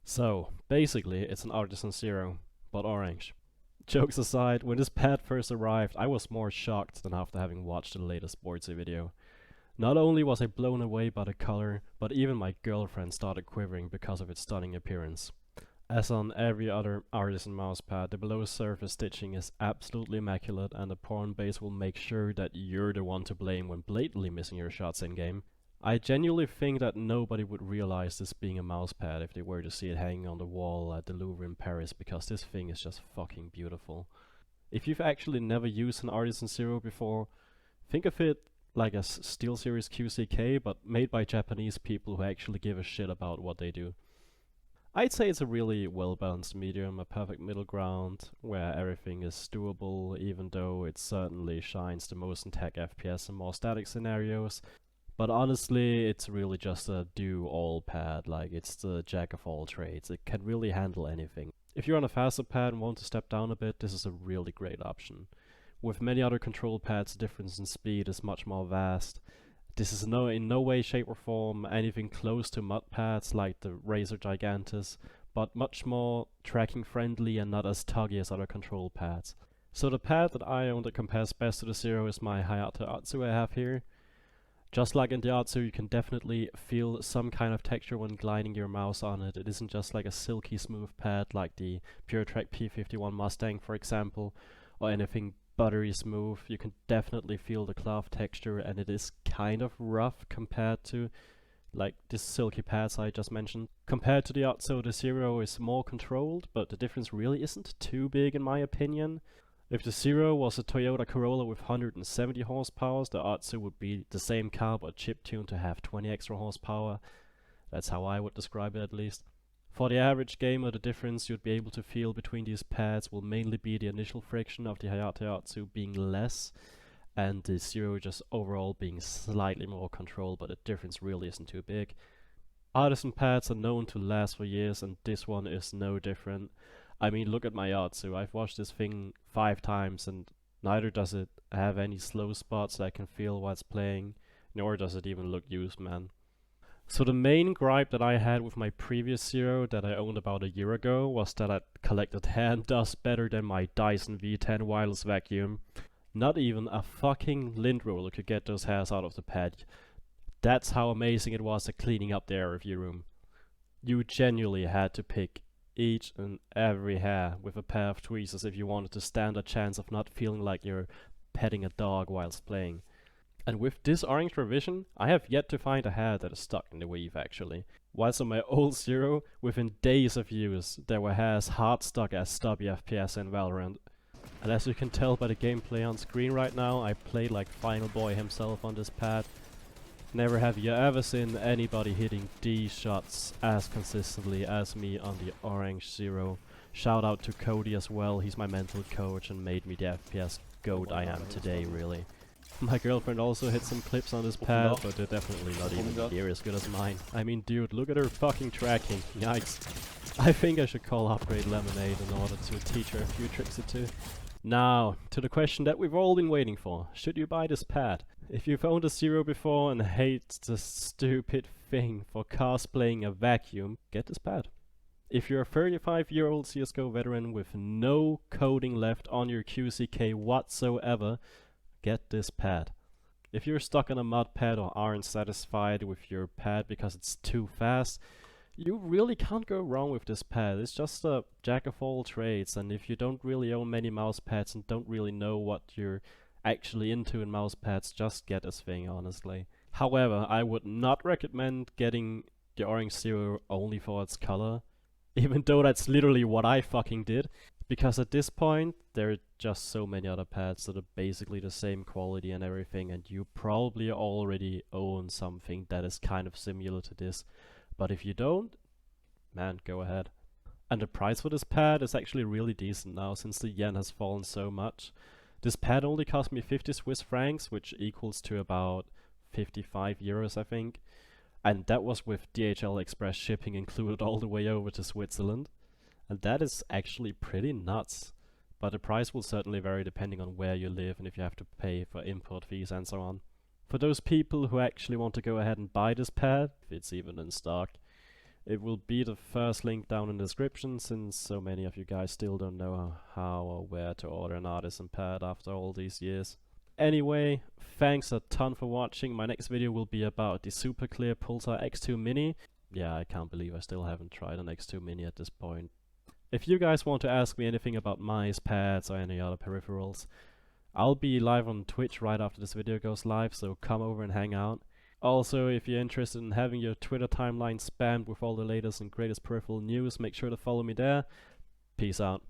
So, basically, it's an Artisan Zero, but orange. Jokes aside, when this pad first arrived, I was more shocked than after having watched the latest Sportsy video. Not only was I blown away by the color, but even my girlfriend started quivering because of its stunning appearance. As on every other Artisan mousepad, the below surface stitching is absolutely immaculate, and the pawn base will make sure that you're the one to blame when blatantly missing your shots in-game. I genuinely think that nobody would realize this being a mousepad if they were to see it hanging on the wall at the Louvre in Paris, because this thing is just fucking beautiful. If you've actually never used an Artisan Zero before, think of it like a SteelSeries QCK, but made by Japanese people who actually give a shit about what they do. I'd say it's a really well-balanced medium, a perfect middle ground, where everything is doable, even though it certainly shines the most in tech FPS and more static scenarios. But honestly, it's really just a do-all pad, like it's the jack of all trades. It can really handle anything. If you're on a faster pad and want to step down a bit, this is a really great option. With many other control pads, the difference in speed is much more vast. This is in no way, shape or form anything close to mud pads like the Razer Gigantus, but much more tracking friendly and not as tuggy as other control pads. So the pad that I own that compares best to the Zero is my Hayato Atsu I have here. Just like in the Atsu, you can definitely feel some kind of texture when gliding your mouse on it. It isn't just like a silky smooth pad like the PureTrack P51 Mustang, for example, or anything buttery smooth. You can definitely feel the cloth texture, and it is kind of rough compared to like the silky pads I just mentioned. Compared to the Atsu, the Zero is more controlled, but the difference really isn't too big in my opinion. If the Zero was a Toyota Corolla with 170 horsepower, the Atsu would be the same car but chip-tuned to have 20 extra horsepower. That's how I would describe it, at least. For the average gamer, the difference you'd be able to feel between these pads will mainly be the initial friction of the Hayato Atsu being less, and the Zero just overall being slightly more controlled, but the difference really isn't too big. Artisan pads are known to last for years, and this one is no different. I mean, look at my Atsu. I've watched this thing 5 times, and neither does it have any slow spots that I can feel while it's playing, nor does it even look used, man. So the main gripe that I had with my previous Zero that I owned about a year ago was that it collected hair and dust better than my Dyson V10 wireless vacuum. Not even a fucking lint roller could get those hairs out of the pad. That's how amazing it was at cleaning up the air review room. You genuinely had to pick each and every hair with a pair of tweezers if you wanted to stand a chance of not feeling like you're petting a dog whilst playing. And with this orange revision, I have yet to find a hair that is stuck in the weave actually. Whilst on my old Zero, within days of use, there were hairs hard stuck as stubby FPS in Valorant. And as you can tell by the gameplay on screen right now, I played like Final Boy himself on this pad. Never have you ever seen anybody hitting these shots as consistently as me on the orange Zero. Shout out to Cody as well, he's my mental coach and made me the FPS goat I am today, really. My girlfriend also hit some clips on this pad, but they're definitely not even near as good as mine. I mean, dude, look at her fucking tracking, yikes. I think I should call Upgrade Lemonade in order to teach her a few tricks or two. Now, to the question that we've all been waiting for. Should you buy this pad? If you've owned a Zero before and hate the stupid thing for cosplaying a vacuum, get this pad. If you're a 35-year-old CSGO veteran with no coding left on your QCK whatsoever, get this pad. If you're stuck on a mud pad or aren't satisfied with your pad because it's too fast, you really can't go wrong with this pad. It's just a jack of all trades, and if you don't really own many mouse pads and don't really know what you're actually into in mouse pads, just get this thing, honestly. However, I would not recommend getting the orange Zero only for its color, even though that's literally what I fucking did, because at this point there are just so many other pads that are basically the same quality and everything, and you probably already own something that is kind of similar to this. But if you don't, man, go ahead. And the price for this pad is actually really decent now since the yen has fallen so much. This pad only cost me 50 Swiss francs, which equals to about 55 euros I think. And that was with DHL Express shipping included all the way over to Switzerland. And that is actually pretty nuts. But the price will certainly vary depending on where you live and if you have to pay for import fees and so on. For those people who actually want to go ahead and buy this pad, if it's even in stock, It will be the first link down in the description, since so many of you guys still don't know how or where to order an Artisan pad after all these years. Anyway, thanks a ton for watching. My next video will be about the super clear Pulsar X2 Mini. Yeah, I can't believe I still haven't tried an X2 Mini at this point. If you guys want to ask me anything about Mousepads or any other peripherals, I'll be live on Twitch right after this video goes live, so come over and hang out. Also, if you're interested in having your Twitter timeline spammed with all the latest and greatest peripheral news, make sure to follow me there. Peace out.